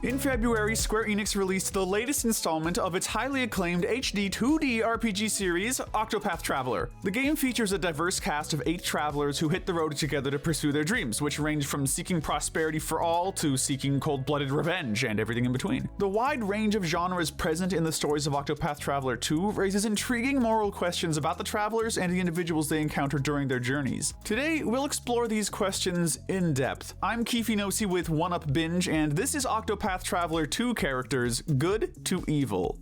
In February, Square Enix released the latest installment of its highly acclaimed HD 2D RPG series, Octopath Traveler. The game features a diverse cast of 8 travelers who hit the road together to pursue their dreams, which range from seeking prosperity for all to seeking cold-blooded revenge and everything in between. The wide range of genres present in the stories of Octopath Traveler 2 raises intriguing moral questions about the travelers and the individuals they encounter during their journeys. Today, we'll explore these questions in depth. I'm Keefe Nosy with One Up Binge, and this is Octopath Traveler 2 characters, Good to Evil.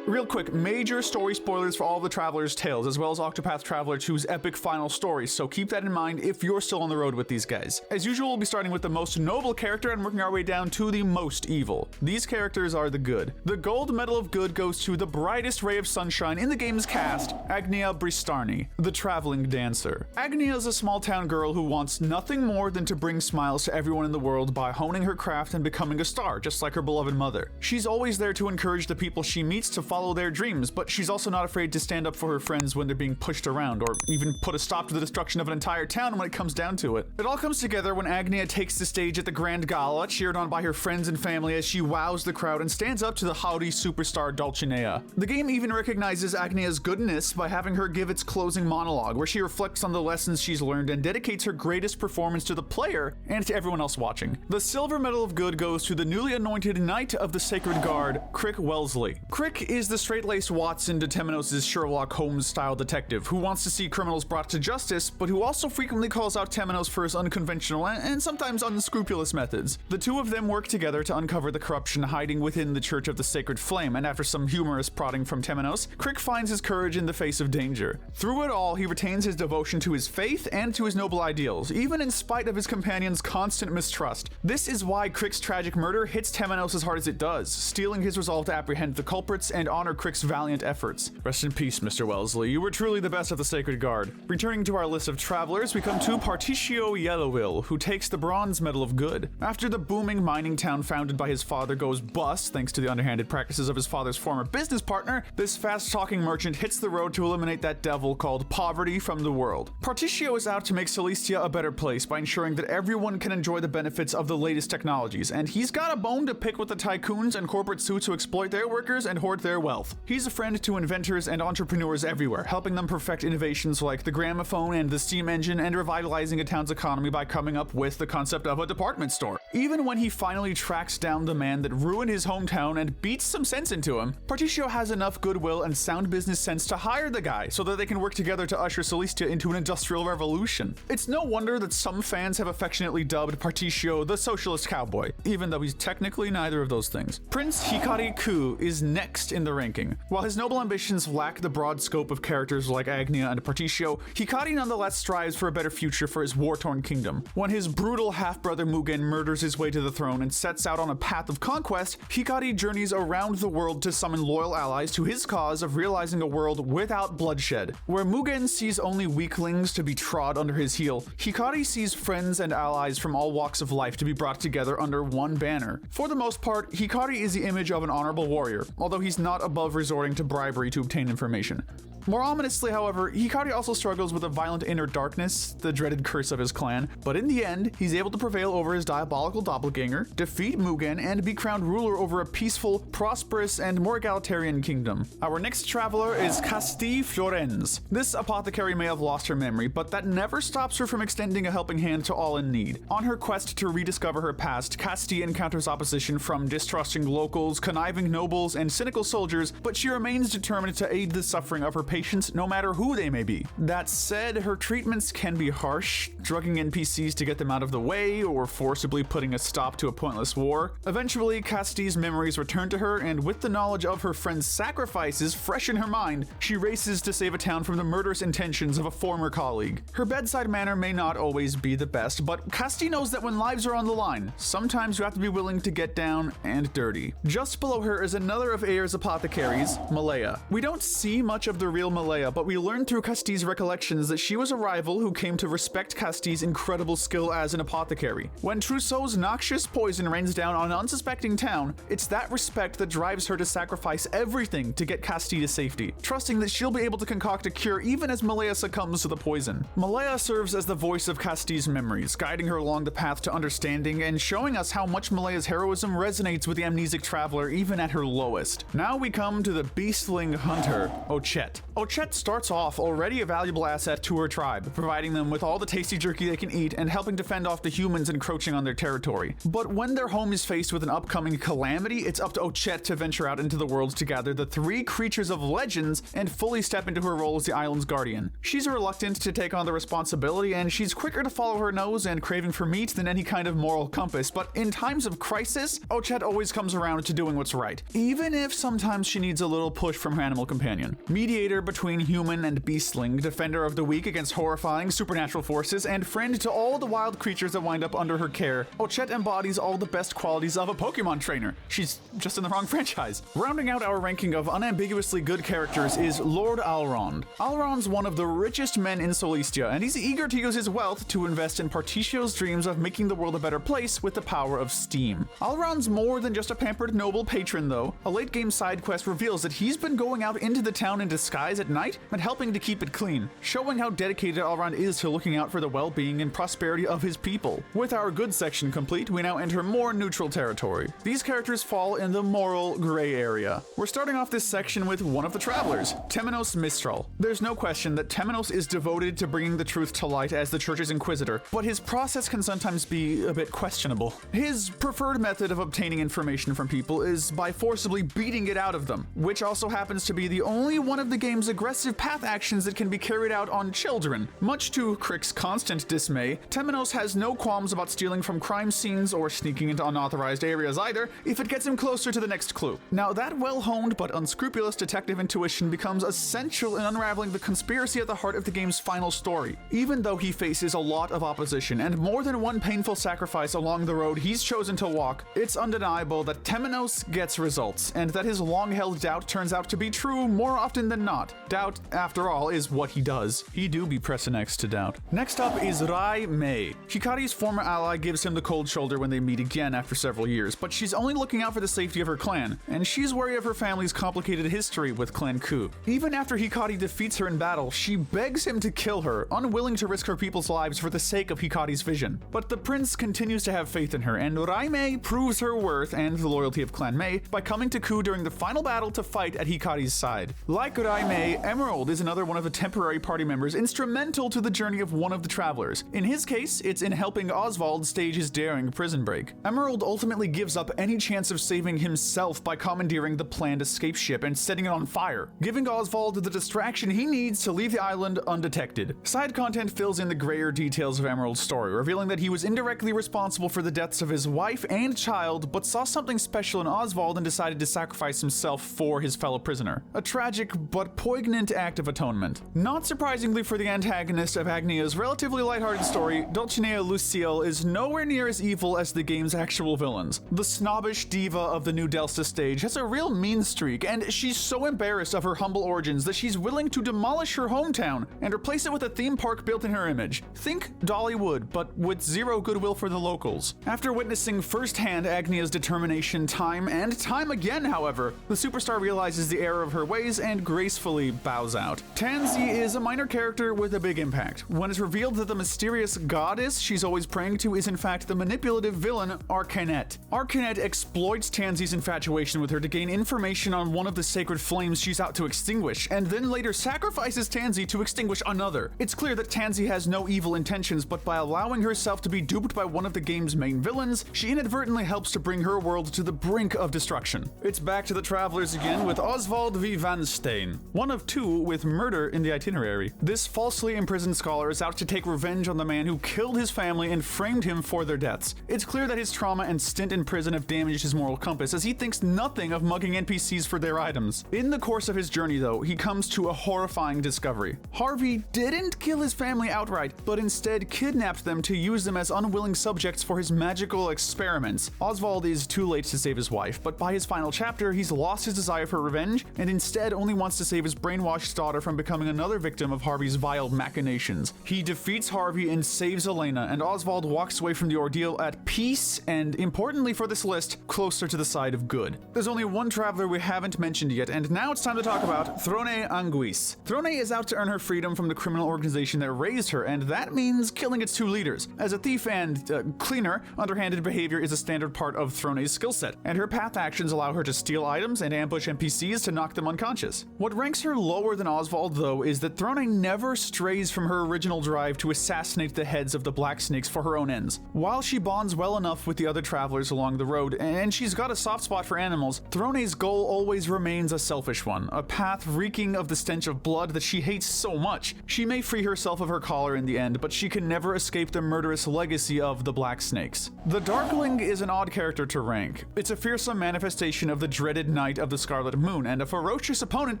Real quick, major story spoilers for all the Traveler's Tales, as well as Octopath Traveler 2's epic final story, so keep that in mind if you're still on the road with these guys. As usual, we'll be starting with the most noble character and working our way down to the most evil. These characters are the good. The gold medal of good goes to the brightest ray of sunshine in the game's cast, Agnia Bristarni, the traveling dancer. Agnia is a small-town girl who wants nothing more than to bring smiles to everyone in the world by honing her craft and becoming a star, just like her beloved mother. She's always there to encourage the people she meets to follow their dreams, but she's also not afraid to stand up for her friends when they're being pushed around, or even put a stop to the destruction of an entire town when it comes down to it. It all comes together when Agnia takes the stage at the Grand Gala, cheered on by her friends and family as she wows the crowd and stands up to the haughty superstar Dulcinea. The game even recognizes Agnia's goodness by having her give its closing monologue, where she reflects on the lessons she's learned and dedicates her greatest performance to the player and to everyone else watching. The silver medal of good goes to the newly anointed Knight of the Sacred Guard, Crick Wellesley. Crick is the straight-laced Watson to Temenos' Sherlock Holmes-style detective who wants to see criminals brought to justice, but who also frequently calls out Temenos for his unconventional and sometimes unscrupulous methods. The two of them work together to uncover the corruption hiding within the Church of the Sacred Flame, and after some humorous prodding from Temenos, Crick finds his courage in the face of danger. Through it all, he retains his devotion to his faith and to his noble ideals, even in spite of his companion's constant mistrust. This is why Crick's tragic murder hits Temenos as hard as it does, stealing his resolve to apprehend the culprits and honor Crick's valiant efforts. Rest in peace, Mr. Wellesley. You were truly the best of the Sacred Guard. Returning to our list of travelers, we come to Particio Yellowwill, who takes the bronze medal of good. After the booming mining town founded by his father goes bust thanks to the underhanded practices of his father's former business partner, this fast-talking merchant hits the road to eliminate that devil called poverty from the world. Particio is out to make Celestia a better place by ensuring that everyone can enjoy the benefits of the latest technologies, and he's got a bone to pick with the tycoons and corporate suits who exploit their workers and hoard their wealth. He's a friend to inventors and entrepreneurs everywhere, helping them perfect innovations like the gramophone and the steam engine, and revitalizing a town's economy by coming up with the concept of a department store. Even when he finally tracks down the man that ruined his hometown and beats some sense into him, Particio has enough goodwill and sound business sense to hire the guy so that they can work together to usher Celestia into an industrial revolution. It's no wonder that some fans have affectionately dubbed Particio the socialist cowboy, even though he's technically neither of those things. Prince Hikari Ku is next in the ranking. While his noble ambitions lack the broad scope of characters like Agnia and Particio, Hikari nonetheless strives for a better future for his war-torn kingdom. When his brutal half-brother Mugen murders his way to the throne and sets out on a path of conquest, Hikari journeys around the world to summon loyal allies to his cause of realizing a world without bloodshed. Where Mugen sees only weaklings to be trod under his heel, Hikari sees friends and allies from all walks of life to be brought together under one banner. For the most part, Hikari is the image of an honorable warrior, although he's not above resorting to bribery to obtain information. More ominously, however, Hikari also struggles with a violent inner darkness, the dreaded curse of his clan, but in the end, he's able to prevail over his diabolical doppelganger, defeat Mugen, and be crowned ruler over a peaceful, prosperous, and more egalitarian kingdom. Our next traveler is Casti Florenz. This apothecary may have lost her memory, but that never stops her from extending a helping hand to all in need. On her quest to rediscover her past, Casti encounters opposition from distrusting locals, conniving nobles, and cynical soldiers, but she remains determined to aid the suffering of her patients no matter who they may be. That said, her treatments can be harsh, drugging NPCs to get them out of the way, or forcibly putting a stop to a pointless war. Eventually, Casti's memories return to her, and with the knowledge of her friend's sacrifices fresh in her mind, she races to save a town from the murderous intentions of a former colleague. Her bedside manner may not always be the best, but Casti knows that when lives are on the line, sometimes you have to be willing to get down and dirty. Just below her is another of Ayer's apothecaries, apothecaries, Malaya. We don't see much of the real Malaya, but we learn through Casti's recollections that she was a rival who came to respect Casti's incredible skill as an apothecary. When Trousseau's noxious poison rains down on an unsuspecting town, it's that respect that drives her to sacrifice everything to get Casti to safety, trusting that she'll be able to concoct a cure even as Malaya succumbs to the poison. Malaya serves as the voice of Casti's memories, guiding her along the path to understanding and showing us how much Malaya's heroism resonates with the amnesic traveler even at her lowest. Now we come to the beastling hunter, Ochette. Ochette starts off already a valuable asset to her tribe, providing them with all the tasty jerky they can eat and helping to fend off the humans encroaching on their territory. But when their home is faced with an upcoming calamity, it's up to Ochette to venture out into the world to gather the 3 creatures of legends and fully step into her role as the island's guardian. She's reluctant to take on the responsibility, and she's quicker to follow her nose and craving for meat than any kind of moral compass, but in times of crisis, Ochette always comes around to doing what's right, even if sometimes she needs a little push from her animal companion. Mediator between human and beastling, defender of the weak against horrifying supernatural forces, and friend to all the wild creatures that wind up under her care, Ochette embodies all the best qualities of a Pokemon trainer. She's just in the wrong franchise. Rounding out our ranking of unambiguously good characters is Lord Alrond. Alrond's one of the richest men in Solistia, and he's eager to use his wealth to invest in Particio's dreams of making the world a better place with the power of steam. Alrond's more than just a pampered noble patron though. A late game side quest reveals that he's been going out into the town in disguise at night and helping to keep it clean, showing how dedicated Alrond is to looking out for the well-being and prosperity of his people. With our good section complete, we now enter more neutral territory. These characters fall in the moral gray area. We're starting off this section with one of the travelers, Temenos Mistral. There's no question that Temenos is devoted to bringing the truth to light as the church's inquisitor, but his process can sometimes be a bit questionable. His preferred method of obtaining information from people is by forcibly beating it out of them, which also happens to be the only one of the game's aggressive path actions that can be carried out on children. Much to Crick's constant dismay, Temenos has no qualms about stealing from crime scenes or sneaking into unauthorized areas either, if it gets him closer to the next clue. Now that well-honed but unscrupulous detective intuition becomes essential in unraveling the conspiracy at the heart of the game's final story. Even though he faces a lot of opposition and more than one painful sacrifice along the road he's chosen to walk, it's undeniable that Temenos gets results, and that his long-held doubt turns out to be true more often than not. Doubt, after all, is what he does. He do be pressing X to doubt. Next up is Rai Mei. Hikari's former ally gives him the cold shoulder when they meet again after several years, but she's only looking out for the safety of her clan, and she's wary of her family's complicated history with Clan Ku. Even after Hikari defeats her in battle, she begs him to kill her, unwilling to risk her people's lives for the sake of Hikari's vision. But the prince continues to have faith in her, and Rai Mei proves her worth and the loyalty of Clan Mei by coming to Ku during the final battle to fight at Hikari's side. Like Rai Mei, Emerald is another one of the temporary party members instrumental to the journey of one of the travelers. In his case, it's in helping Oswald stage his daring prison break. Emerald ultimately gives up any chance of saving himself by commandeering the planned escape ship and setting it on fire, giving Oswald the distraction he needs to leave the island undetected. Side content fills in the grayer details of Emerald's story, revealing that he was indirectly responsible for the deaths of his wife and child, but saw something special in Oswald and decided to sacrifice himself for his fellow prisoner. A tragic but poignant act of atonement. Not surprisingly for the antagonist of Agnia's relatively lighthearted story, Dulcinea Lucille is nowhere near as evil as the game's actual villains. The snobbish diva of the New Delsta stage has a real mean streak, and she's so embarrassed of her humble origins that she's willing to demolish her hometown and replace it with a theme park built in her image. Think Dollywood, but with zero goodwill for the locals. After witnessing firsthand Agnia's determination time and time again, however, the superstar realizes the error of her ways and gracefully bows out. Tansy is a minor character with a big impact. When it's revealed that the mysterious goddess she's always praying to is in fact the manipulative villain Arcanet. Arcanet exploits Tansy's infatuation with her to gain information on one of the sacred flames she's out to extinguish, and then later sacrifices Tansy to extinguish another. It's clear that Tansy has no evil intentions, but by allowing herself to be duped by one of the game's main villains, she inadvertently helps to bring her world to the brink of destruction. It's back to the travelers again with Oswald V. Van Steen, one of two with murder in the itinerary. This falsely imprisoned scholar is out to take revenge on the man who killed his family and framed him for their deaths. It's clear that his trauma and stint in prison have damaged his moral compass, as he thinks nothing of mugging NPCs for their items. In the course of his journey though, he comes to a horrifying discovery. Harvey didn't kill his family outright, but instead kidnapped them to use them as unwilling subjects for his magical experiments. Oswald is too late to save his wife, but by his final chapter, he's lost his desire for revenge and instead only wants to save his brainwashed daughter from becoming another victim of Harvey's vile machinations. He defeats Harvey and saves Elena, and Oswald walks away from the ordeal at peace and, importantly for this list, closer to the side of good. There's only one traveler we haven't mentioned yet, and now it's time to talk about Throne Anguis. Throne is out to earn her freedom from the criminal organization that raised her, and that means killing its two leaders. As a thief and cleaner, underhanded behavior is a standard part of Throne's skill set, and her path actions allow her to steal items and ambush NPCs to knock them unconscious. What ranks her lower than Oswald, though, is that Throne never strays from her original drive to assassinate the heads of the Black Snakes for her own ends. While she bonds well enough with the other travelers along the road, and she's got a soft spot for animals, Throne's goal always remains a selfish one, a path reeking of the stench of blood that she hates so much. She may free herself of her collar in the end, but she can never escape the murderous legacy of the Black Snakes. The Darkling is an odd character to rank. It's a fearsome manifestation of the dreaded Knight of the Scarlet Moon, and a ferocious opponent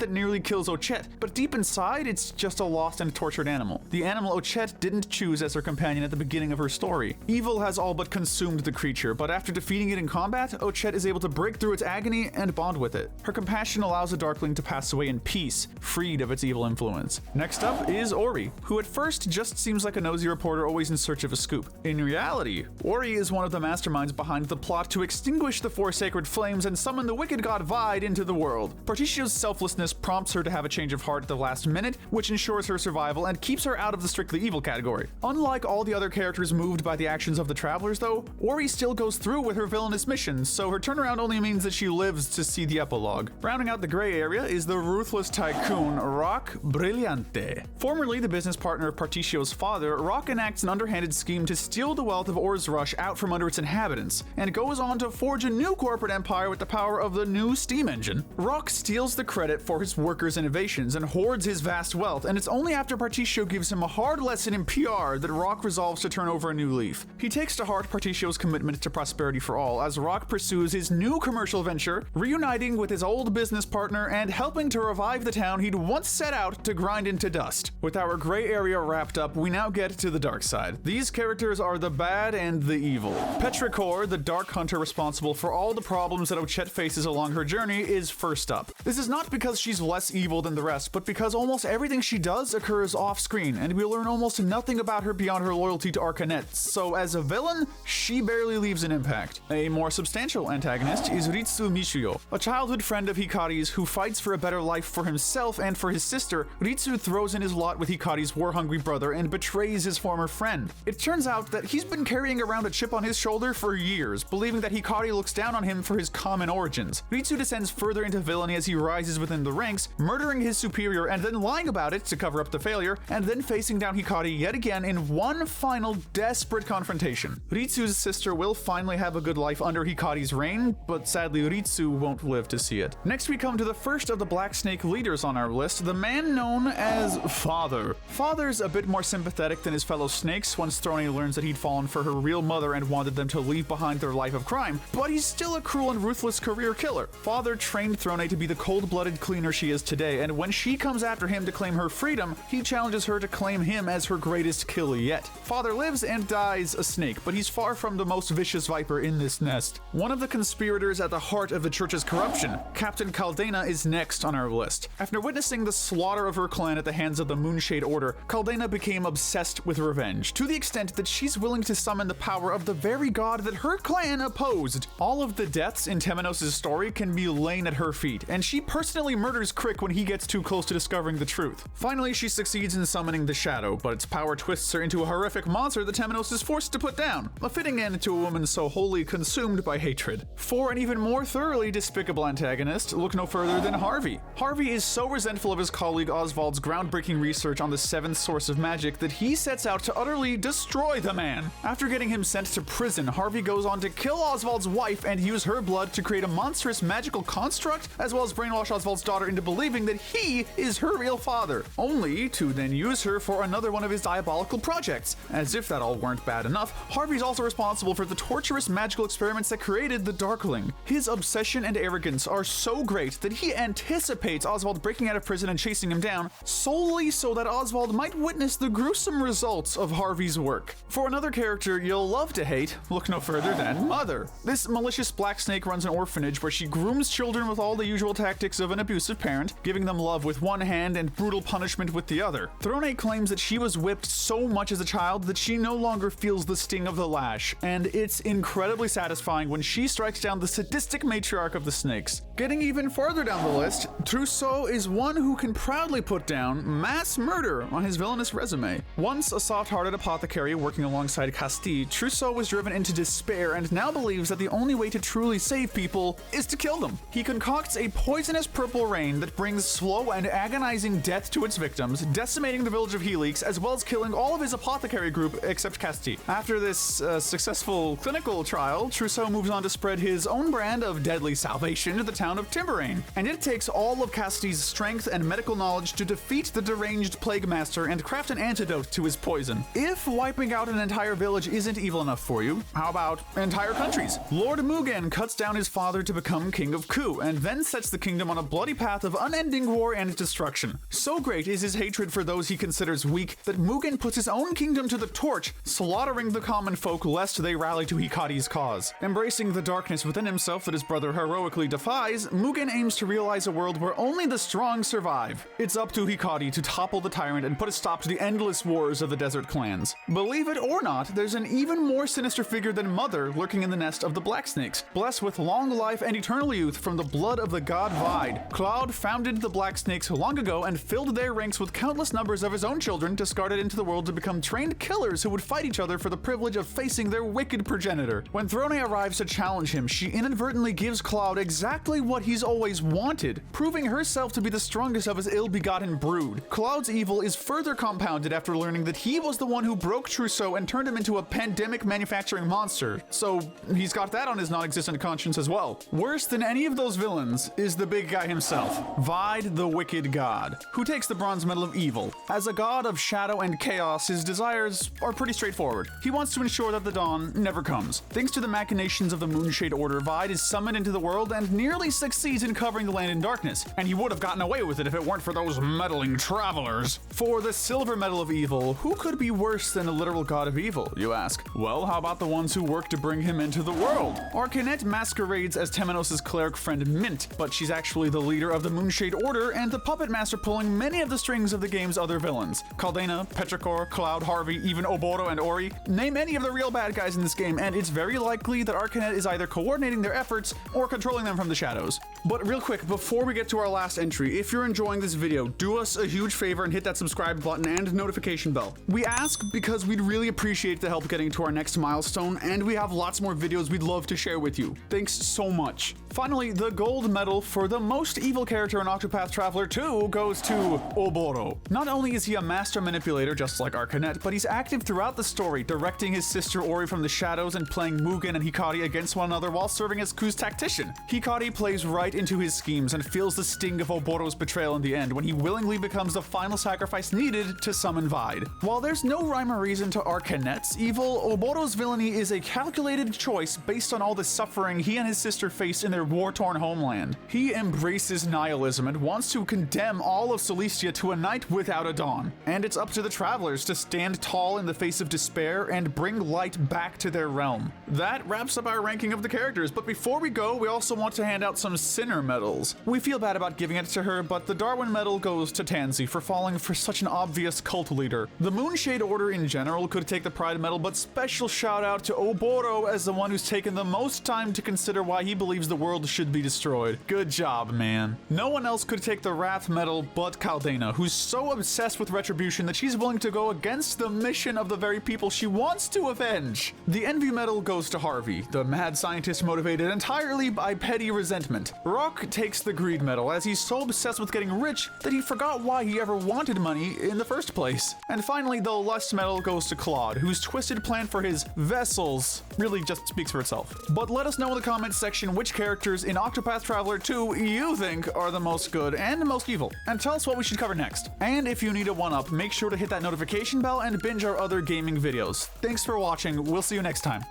that nearly kills Ochette, but deep inside, it's just a lost and tortured animal. The animal Ochette didn't choose as her companion at the beginning of her story. Evil has all but consumed the creature, but after defeating it in combat, Ochette is able to break through its agony and bond with it. Her compassion allows the Darkling to pass away in peace, freed of its evil influence. Next up is Ori, who at first just seems like a nosy reporter always in search of a scoop. In reality, Ori is one of the masterminds behind the plot to extinguish the four sacred flames and summon the wicked god Vide into the world. Partitio's selflessness prompts her to have a change of heart at the last minute, which ensures her survival and keeps her out of the strictly evil category. Unlike all the other characters moved by the actions of the travelers, though, Ori still goes through with her villainous missions, so her turnaround only means that she lives to see the epilogue. Rounding out the gray area is the ruthless tycoon Rock Brilliante. Formerly the business partner of Partitio's father, Rock enacts an underhanded scheme to steal the wealth of Orzrush out from under its inhabitants, and goes on to forge a new corporate empire with the power of the new steam engine. Rock steals the credit for his workers' innovations and hoards his vast wealth, and it's only after Partitio gives him a hard lesson in PR that Rock resolves to turn over a new leaf. He takes to heart Partitio's commitment to prosperity for all as Rock pursues his new commercial venture, reuniting with his old business partner and helping to revive the town he'd once set out to grind into dust. With our gray area wrapped up, we now get to the dark side. These characters are the bad and the evil. Petrichor, the dark hunter responsible for all the problems that Ochette faces along her journey, is first up. This is not because she's less evil than the rest, but because almost everything she does occurs off-screen, and we learn almost nothing about her beyond her loyalty to Arcanet, so as a villain, she barely leaves an impact. A more substantial antagonist is Ritsu Mishuyo, a childhood friend of Hikari's who fights for a better life for himself and for his sister. Ritsu throws in his lot with Hikari's war-hungry brother and betrays his former friend. It turns out that he's been carrying around a chip on his shoulder for years, believing that Hikari looks down on him for his common origins. Ritsu descends further into villainy as he rises within the ranks, murdering his superior and then lying about it to cover up the failure, and then facing down Hikari yet again in one final desperate confrontation. Ritsu's sister will finally have a good life under Hikari's reign, but sadly Ritsu won't live to see it. Next we come to the first of the Black Snake leaders on our list, the man known as Father. Father's a bit more sympathetic than his fellow snakes once Throne learns that he'd fallen for her real mother and wanted them to leave behind their life of crime, but he's still a cruel and ruthless career killer. Father trained Throne to be the cold-blooded cleaner she is today, and when she comes after him to claim her freedom, he challenges her to claim him as her greatest kill yet. Father lives and dies a snake, but he's far from the most vicious viper in this nest. One of the conspirators at the heart of the church's corruption, Captain Caldena, is next on our list. After witnessing the slaughter of her clan at the hands of the Moonshade Order, Caldena became obsessed with revenge, to the extent that she's willing to summon the power of the very god that her clan opposed. All of the deaths in Temenos' story can be laid at her feet, and she personally murders Crick when he gets too close to discovering the truth. Finally, she succeeds in summoning the Shadow, but its power twists her into a horrific monster that Temenos is forced to put down, a fitting end to a woman so wholly consumed by hatred. For an even more thoroughly despicable antagonist, look no further than Harvey. Harvey is so resentful of his colleague Oswald's groundbreaking research on the seventh source of magic that he sets out to utterly destroy the man. After getting him sent to prison, Harvey goes on to kill Oswald's wife and use her blood to create a monstrous magical construct, as well as brainwash Oswald's daughter into believing that he is her real father, only to then use her for another one of his diabolical projects. As if that all weren't bad enough, Harvey's also responsible for the torturous magical experiments that created the Darkling. His obsession and arrogance are so great that he anticipates Oswald breaking out of prison and chasing him down, solely so that Oswald might witness the gruesome results of Harvey's work. For another character you'll love to hate, look no further than Mother. This malicious black snake runs an orphanage where she grooms grooms children with all the usual tactics of an abusive parent, giving them love with one hand and brutal punishment with the other. Throne claims that she was whipped so much as a child that she no longer feels the sting of the lash, and it's incredibly satisfying when she strikes down the sadistic matriarch of the snakes. Getting even further down the list, Trousseau is one who can proudly put down mass murder on his villainous resume. Once a soft-hearted apothecary working alongside Castille, Trousseau was driven into despair and now believes that the only way to truly save people is to kill them. He concocts a poisonous purple rain that brings slow and agonizing death to its victims, decimating the village of Helix, as well as killing all of his apothecary group except Castille. After this successful clinical trial, Trousseau moves on to spread his own brand of deadly salvation to the town of Timberain, and it takes all of Castille's strength and medical knowledge to defeat the deranged plague master and craft an antidote to his poison. If wiping out an entire village isn't evil enough for you, how about entire countries? Lord Mugen cuts down his father to become king of Ku, and then sets the kingdom on a bloody path of unending war and destruction. So great is his hatred for those he considers weak that Mugen puts his own kingdom to the torch, slaughtering the common folk lest they rally to Hikari's cause. Embracing the darkness within himself that his brother heroically defies, Mugen aims to realize a world where only the strong survive. It's up to Hikari to topple the tyrant and put a stop to the endless wars of the desert clans. Believe it or not, there's an even more sinister figure than Mother lurking in the nest of the Black Snakes. Blessed with long life and eternal youth from the blood of the god Vide, Cloud founded the Black Snakes long ago and filled their ranks with countless numbers of his own children discarded into the world to become trained killers who would fight each other for the privilege of facing their wicked progenitor. When Throne arrives to challenge him, she inadvertently gives Cloud exactly what he's always wanted, proving herself to be the strongest of his ill-begotten brood. Cloud's evil is further compounded after learning that he was the one who broke Trousseau and turned him into a pandemic manufacturing monster, so he's got that on his non-existent conscience as well. Worse than any of those villains is the big guy himself, Vide the Wicked God, who takes the Bronze Medal of Evil. As a god of shadow and chaos, his desires are pretty straightforward. He wants to ensure that the dawn never comes. Thanks to the machinations of the Moonshade Order, Vide is summoned into the world and nearly succeeds in covering the land in darkness, and he would have gotten away with it if it weren't for those meddling travelers. For the Silver Medal of Evil, who could be worse than a literal god of evil, you ask? Well, how about the ones who work to bring him into the world? Arcanette masquerades as Temenos' cleric friend Mint, but she's actually the leader of the Moonshade Order and the puppet master pulling many of the strings of the game's other villains. Caldena, Petrichor, Cloud, Harvey, even Oboro and Ori. Name any of the real bad guys in this game, and it's very likely that Arcanette is either coordinating their efforts or controlling them from the shadows. But real quick, before we get to our last entry, if you're enjoying this video, do us a huge favor and hit that subscribe button and notification bell. We ask because we'd really appreciate the help getting to our next milestone, and we have lots more videos we'd love to share with you. Thanks so much. Finally, the gold medal for the most evil character in Octopath Traveler 2 goes to Oboro. Not only is he a master manipulator just like Arcanette, but he's active throughout the story, directing his sister Ori from the shadows and playing Mugen and Hikari against one another while serving as Ku's tactician. Hikari plays right into his schemes and feels the sting of Oboro's betrayal in the end when he willingly becomes the final sacrifice needed to summon Vide. While there's no rhyme or reason to Arcanette's evil, Oboro's villainy is a calculated choice based on all the suffering he and his sister face in their war-torn homeland. He embraces nihilism and wants to condemn all of Celestia to a night without a dawn. And it's up to the travelers to stand tall in the face of despair and bring light back to their realm. That wraps up our ranking of the characters, but before we go, we also want to hand out some Sinner medals. We feel bad about giving it to her, but the Darwin medal goes to Tansy for falling for such an obvious cult leader. The Moonshade Order in general could take the Pride medal, but special shout out to Oboro as the one who's taken the most time to consider why he believes the world should be destroyed. Good job, man. No one else could take the Wrath medal but Caldena, who's so obsessed with retribution that she's willing to go against the mission of the very people she wants to avenge. The Envy medal goes to Harvey, the mad scientist motivated entirely by petty resentment. Rock takes the Greed medal as he's so obsessed with getting rich that he forgot why he ever wanted money in the first place. And finally, the Lust medal goes to Claude, whose twisted plan for his vessels really just speaks for itself. But let us know in the comments section which characters in Octopath Traveler 2 you think are the most good and most evil, and tell us what we should cover next. And if you need a one-up, make sure to hit that notification bell and binge our other gaming videos. Thanks for watching, we'll see you next time.